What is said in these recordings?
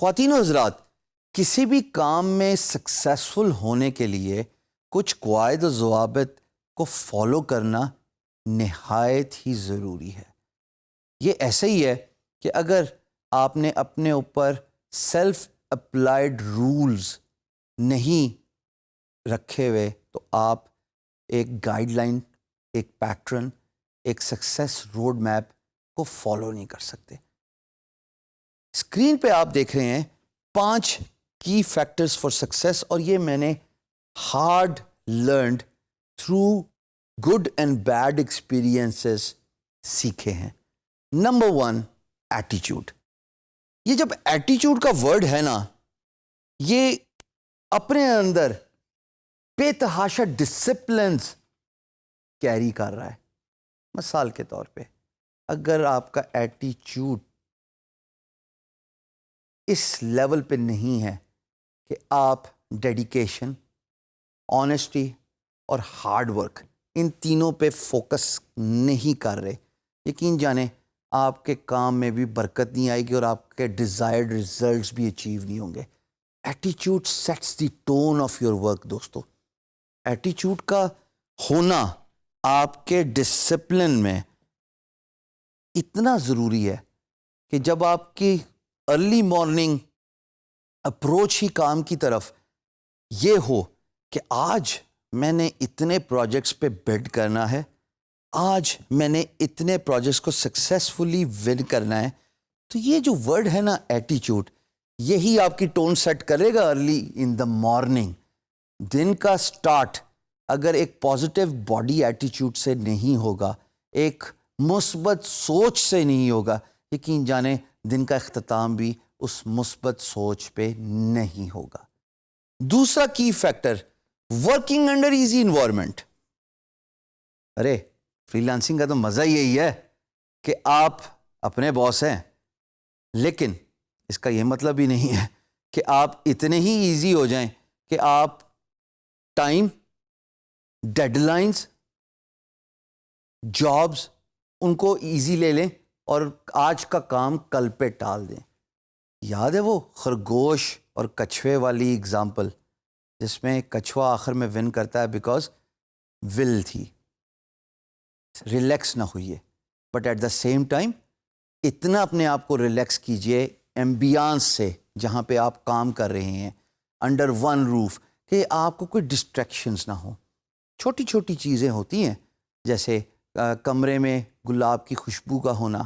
خواتین و حضرات، کسی بھی کام میں سکسیسفل ہونے کے لیے کچھ قواعد و ضوابط کو فالو کرنا نہایت ہی ضروری ہے۔ یہ ایسے ہی ہے کہ اگر آپ نے اپنے اوپر سیلف اپلائیڈ رولز نہیں رکھے ہوئے تو آپ ایک گائیڈ لائن، ایک پیٹرن، ایک سکسیس روڈ میپ کو فالو نہیں کر سکتے۔ اسکرین پہ آپ دیکھ رہے ہیں 5 کی فیکٹرز فار سکسیس، اور یہ میں نے hard learned through good and bad experiences سیکھے ہیں۔ نمبر 1، ایٹیچیوڈ۔ یہ جب ایٹیچیوڈ کا ورڈ ہے نا، یہ اپنے اندر بے تحاشا ڈسپلنز کیری کر رہا ہے۔ مثال کے طور پہ اگر آپ کا ایٹیچیوڈ اس لیول پہ نہیں ہے کہ آپ ڈیڈیکیشن، آنیسٹی اور ہارڈ ورک، ان تینوں پہ فوکس نہیں کر رہے، یقین جانیں آپ کے کام میں بھی برکت نہیں آئے گی اور آپ کے ڈیزائرڈ ریزلٹس بھی اچیو نہیں ہوں گے۔ ایٹیچیوڈ sets the tone of your work. دوستو، ایٹیچیوڈ کا ہونا آپ کے ڈسپلن میں اتنا ضروری ہے کہ جب آپ کی ارلی مارننگ اپروچ ہی کام کی طرف یہ ہو کہ آج میں نے اتنے پروجیکٹس پہ بڈ کرنا ہے، آج میں نے اتنے پروجیکٹس کو سکسیسفلی ون کرنا ہے، تو یہ جو ورڈ ہے نا ایٹیچیوڈ، یہی آپ کی ٹون سیٹ کرے گا ارلی ان دا مارننگ۔ دن کا سٹارٹ اگر ایک پازیٹیو باڈی ایٹیچیوڈ سے نہیں ہوگا، ایک مثبت سوچ سے نہیں ہوگا، یقین جانیں دن کا اختتام بھی اس مثبت سوچ پہ نہیں ہوگا۔ دوسرا key factor, working under easy environment. ارے فری لانسنگ کا تو مزہ یہی ہے کہ آپ اپنے باس ہیں، لیکن اس کا یہ مطلب ہی نہیں ہے کہ آپ اتنے ہی ایزی ہو جائیں کہ آپ ٹائم، ڈیڈ لائنز، جابز ان کو ایزی لے لیں اور آج کا کام کل پہ ٹال دیں۔ یاد ہے وہ خرگوش اور کچھوے والی اگزامپل، جس میں کچھوا آخر میں ون کرتا ہے بیکاز ول تھی، ریلیکس نہ ہوئیے، but at the same time اتنا اپنے آپ کو ریلیکس کیجئے ایمبیانس سے جہاں پہ آپ کام کر رہے ہیں، انڈر ون روف، کہ آپ کو کوئی ڈسٹریکشنز نہ ہوں۔ چھوٹی چھوٹی چیزیں ہوتی ہیں، جیسے کمرے میں گلاب کی خوشبو کا ہونا،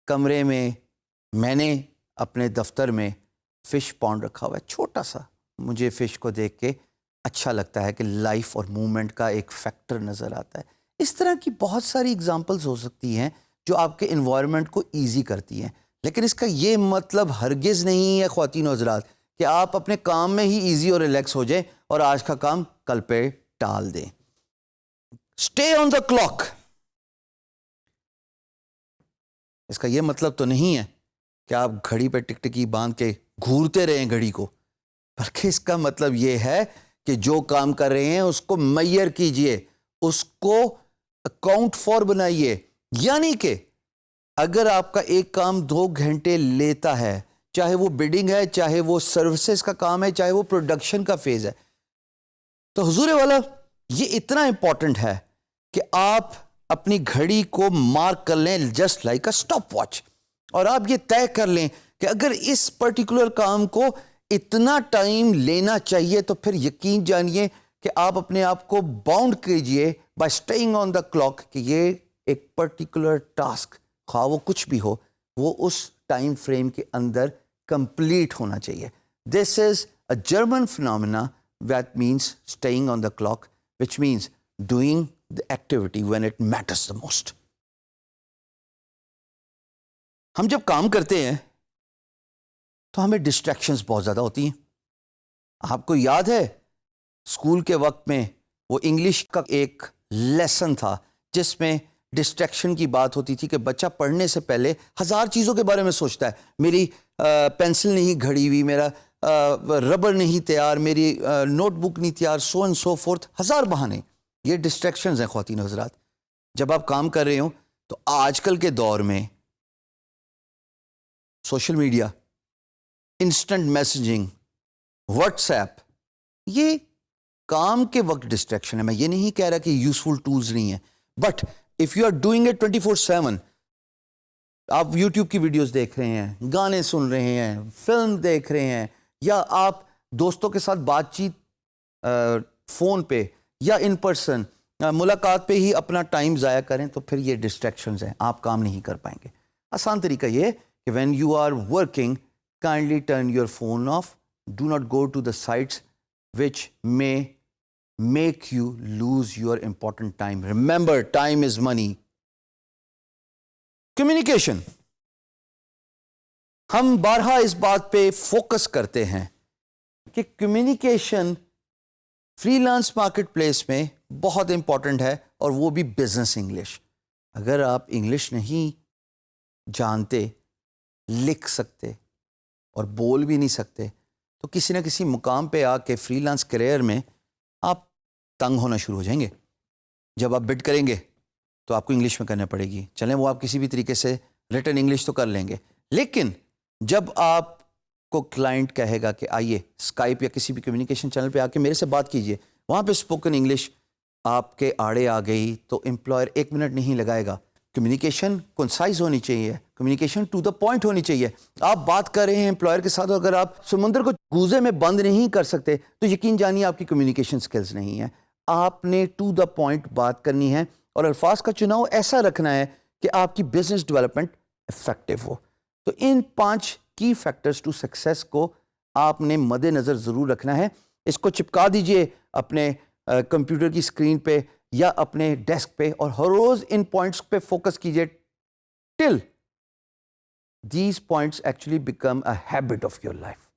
کمرے میں نے اپنے دفتر میں فش پانڈ رکھا ہوا ہے، چھوٹا سا، مجھے فش کو دیکھ کے اچھا لگتا ہے کہ لائف اور موومنٹ کا ایک فیکٹر نظر آتا ہے۔ اس طرح کی بہت ساری اگزامپلز ہو سکتی ہیں جو آپ کے انوائرمنٹ کو ایزی کرتی ہیں، لیکن اس کا یہ مطلب ہرگز نہیں ہے خواتین و حضرات کہ آپ اپنے کام میں ہی ایزی اور ریلیکس ہو جائیں اور آج کا کام کل پہ ٹال دیں۔ اسٹے آن دا کلاک، اس کا یہ مطلب تو نہیں ہے کہ آپ گھڑی پہ ٹکٹکی باندھ کے گھورتے رہیں گھڑی کو، بلکہ اس کا مطلب یہ ہے کہ جو کام کر رہے ہیں اس کو میئر کیجئے، اس کو اکاؤنٹ فار بنائیے۔ یعنی کہ اگر آپ کا ایک کام 2 گھنٹے لیتا ہے، چاہے وہ بڈنگ ہے، چاہے وہ سروسز کا کام ہے، چاہے وہ پروڈکشن کا فیز ہے، تو حضور والا یہ اتنا امپورٹنٹ ہے کہ آپ اپنی گھڑی کو مارک کر لیں just like a stop watch, اور آپ یہ طے کر لیں کہ اگر اس پرٹیکولر کام کو اتنا ٹائم لینا چاہیے تو پھر یقین جانیے کہ آپ اپنے آپ کو باؤنڈ کیجئے by staying on the clock کہ یہ ایک پرٹیکولر ٹاسک، خواہ وہ کچھ بھی ہو، وہ اس ٹائم فریم کے اندر کمپلیٹ ہونا چاہیے۔ This is a German phenomena that means staying on the clock, which means doing the activity when it matters the most. ہم جب کام کرتے ہیں تو ہمیں ڈسٹریکشنز بہت زیادہ ہوتی ہیں۔ آپ کو یاد ہے اسکول کے وقت میں وہ انگلش کا ایک لیسن تھا جس میں ڈسٹریکشن کی بات ہوتی تھی کہ بچہ پڑھنے سے پہلے 1000 چیزوں کے بارے میں سوچتا ہے، میری پینسل نہیں گھڑی ہوئی، میرا ربر نہیں تیار، میری نوٹ بک نہیں تیار، سو اینڈ سو فورتھ، 1000 بہانے۔ یہ ڈسٹریکشنز ہیں خواتین و حضرات۔ جب آپ کام کر رہے ہوں تو آج کل کے دور میں social media, instant messaging, what's app, یہ کام کے وقت ڈسٹریکشن ہے. میں یہ نہیں کہہ رہا کہ یوزفل ٹولز نہیں ہیں, but if you are doing it 24/7, آپ یوٹیوب کی ویڈیوز دیکھ رہے ہیں, گانے سن رہے ہیں, فلم دیکھ رہے ہیں, یا آپ دوستوں کے ساتھ بات چیت فون پہ یا ان پرسن ملاقات پہ ہی اپنا ٹائم ضائع کریں, تو پھر یہ ڈسٹریکشنز ہیں, آپ کام نہیں کر پائیں گے. آسان طریقہ یہ ہے کہ when you are working, kindly turn your phone off. Do not go to the sites which may make you lose your important time. Remember, time is money. Communication. ہم بارہا اس بات پہ فوکس کرتے ہیں کہ communication free lance market place میں بہت important ہے, اور وہ بھی بزنس انگلش. اگر آپ انگلش نہیں جانتے, لکھ سکتے اور بول بھی نہیں سکتے, تو کسی نہ کسی مقام پہ آ کے فری لانس کیریئر میں آپ تنگ ہونا شروع ہو جائیں گے. جب آپ بڈ کریں گے تو آپ کو انگلش میں کرنا پڑے گی. چلیں وہ آپ کسی بھی طریقے سے ریٹن انگلش تو کر لیں گے, لیکن جب آپ کو کلائنٹ کہے گا کہ آئیے اسکائپ یا کسی بھی کمیونیکیشن چینل پہ آ کے میرے سے بات کیجئے, وہاں پہ اسپوکن انگلش آپ کے آڑے آ گئی تو امپلائر 1 منٹ نہیں لگائے گا. کمیونیکیشن کنسائز ہونی چاہیے, کمیونیکیشن ٹو دا پوائنٹ ہونی چاہیے. آپ بات کر رہے ہیں امپلائر کے ساتھ, اور اگر آپ سمندر کو گوزے میں بند نہیں کر سکتے تو یقین جانیے آپ کی کمیونیکیشن سکلز نہیں ہیں. آپ نے ٹو دا پوائنٹ بات کرنی ہے, اور الفاظ کا چناؤ ایسا رکھنا ہے کہ آپ کی بزنس ڈیولپمنٹ افیکٹو ہو. تو ان 5 کی فیکٹرز ٹو سکسیس کو آپ نے مد نظر ضرور رکھنا ہے. اس کو چپکا دیجئے اپنے کمپیوٹر کی اسکرین پہ یا اپنے ڈیسک پہ, اور ہر روز ان پوائنٹس پہ فوکس کیجئے till these points actually become a habit of your life.